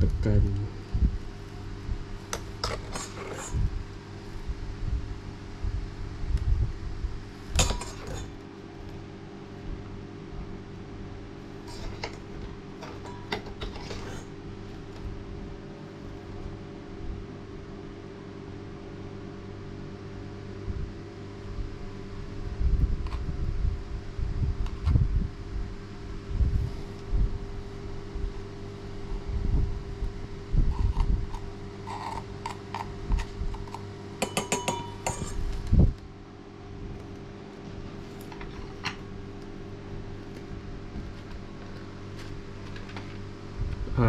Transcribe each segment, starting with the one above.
tekan.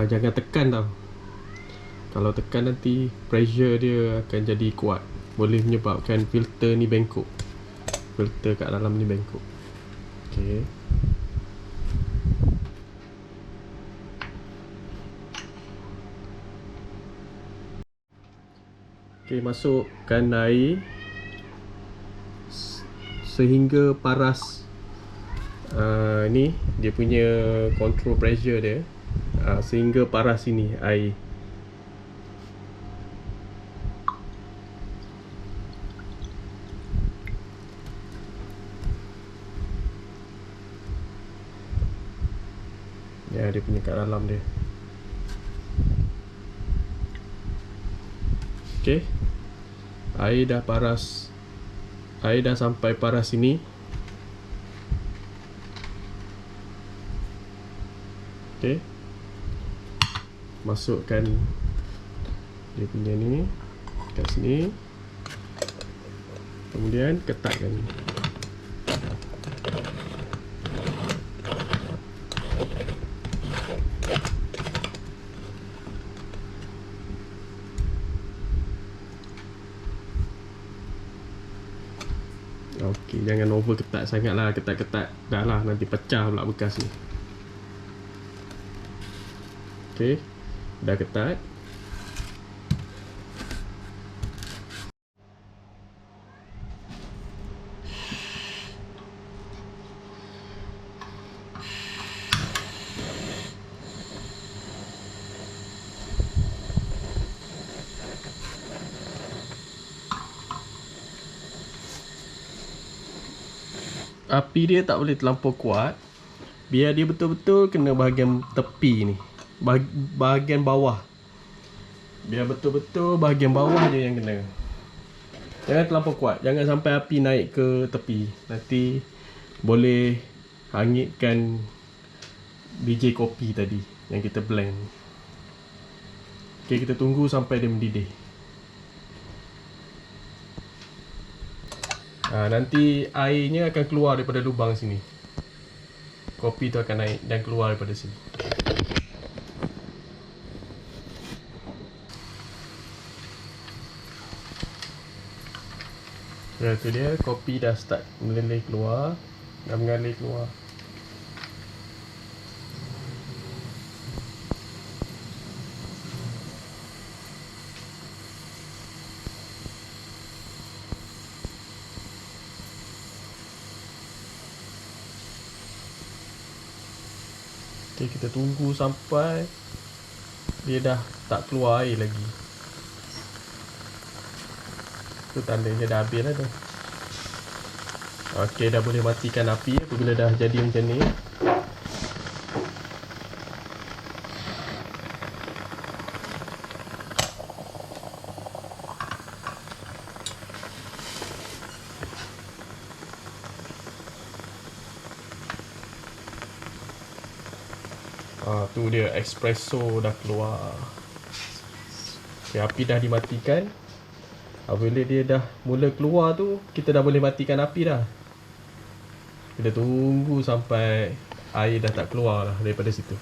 Jangan tekan tau. Kalau tekan nanti pressure dia akan jadi kuat, boleh menyebabkan filter ni bengkok. Filter kat dalam ni bengkok. Okay. Okay, masukkan air sehingga paras. Ni dia punya control pressure dia. Sehingga paras sini air. Ya, dia punya kat dalam dia. Okey. Air dah paras. Air dah sampai paras sini. Okey. Masukkan dia punya ni kat sini. Kemudian ketatkan. Okey, jangan over ketat sangat lah. Ketat-ketat dah lah, nanti pecah pula bekas ni. Okey, dah ketat. Api dia tak boleh terlampau kuat. Biar dia betul-betul kena bahagian tepi ni, bahagian bawah. Biar betul-betul bahagian bawah je yang kena. Jangan terlampau kuat. Jangan sampai api naik ke tepi. Nanti boleh hangitkan biji kopi tadi yang kita blend. Okay, kita tunggu sampai dia mendidih. Nanti airnya akan keluar daripada lubang sini. Kopi tu akan naik dan keluar daripada sini. Ya, tu dia, kopi dah start meleleh keluar. Dah mengalir keluar. Okay, kita tunggu sampai dia dah tak keluar air lagi. Tu tandanya dah habis lah tu. Ok, dah boleh matikan api apabila dah jadi macam ni. Tu dia, Expresso dah keluar. Okay, api dah dimatikan. Apabila dia dah mula keluar tu, kita dah boleh matikan api dah. Kita tunggu sampai air dah tak keluar lah daripada situ.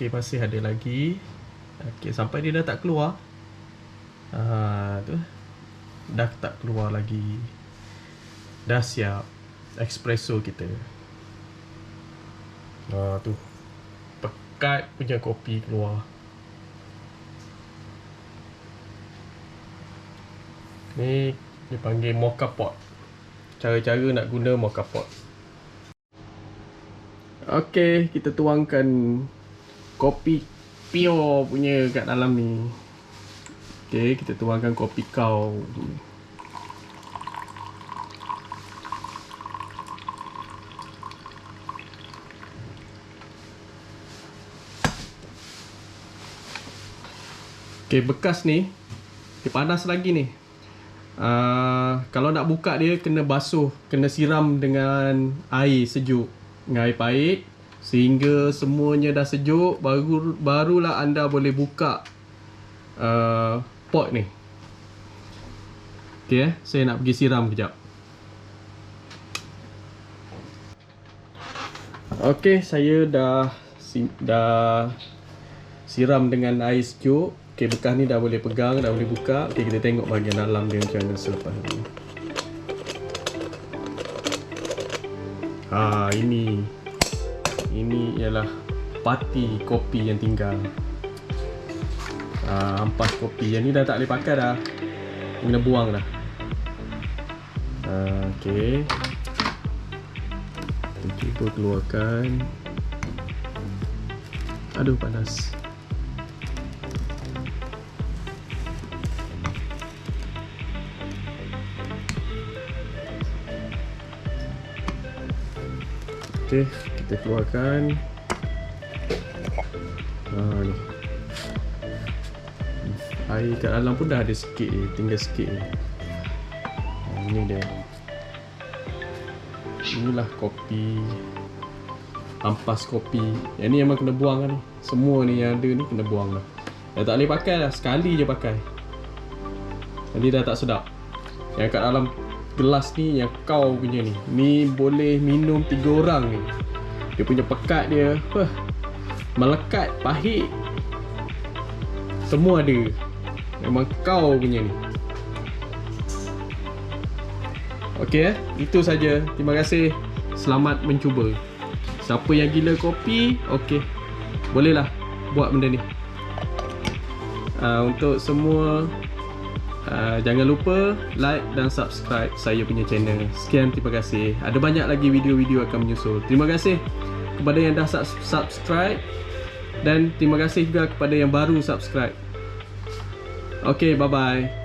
Okey, masih ada lagi. Okey, sampai dia dah tak keluar. Tu. Dah tak keluar lagi. Dah siap espresso kita. Tu. Pekat punya kopi keluar. Ni dipanggil Moka Pot. Cara-cara nak guna Moka Pot. Okey, kita tuangkan kopi pure punya kat dalam ni. Okey, kita tuangkan kopi kau. Okey, bekas ni dia panas lagi ni. Kalau nak buka dia kena basuh, kena siram dengan air sejuk, dengan air pahit sehingga semuanya dah sejuk, barulah anda boleh buka pot ni. Okey, saya nak pergi siram kejap. Okey, saya dah siram dengan air sejuk. Okey, bekas ni dah boleh pegang, dah boleh buka. Okey, kita tengok bahagian dalam dia macam mana selepas ni. Ini ialah parti kopi yang tinggal. Ampas kopi. Yang ni dah tak boleh pakai dah. Kena buang dah. Okey. Kita cuba keluarkan. Aduh, panas. Okey, kita keluarkan. Ni. Air kat dalam pun dah ada sikit ni, tinggal sikit ni. Ini dia. Inilah kopi. Ampas kopi. Yang ni memang kena buang kan ni. Semua ni yang ada ni kena buang dah. Dah tak boleh pakai dah, sekali je pakai. Jadi dah tak sedap. Yang kat dalam gelas ni yang kau punya ni. Ni boleh minum 3 orang ni. Dia punya pekat dia, melekat, pahit. Semua ada. Memang kau punya ni. Okey, itu saja. Terima kasih. Selamat mencuba. Siapa yang gila kopi, okey, bolehlah buat benda ni. Untuk semua, jangan lupa like dan subscribe saya punya channel. Sekian, terima kasih. Ada banyak lagi video-video akan menyusul. Terima kasih kepada yang dah subscribe. Dan terima kasih juga kepada yang baru subscribe. Okay, bye-bye.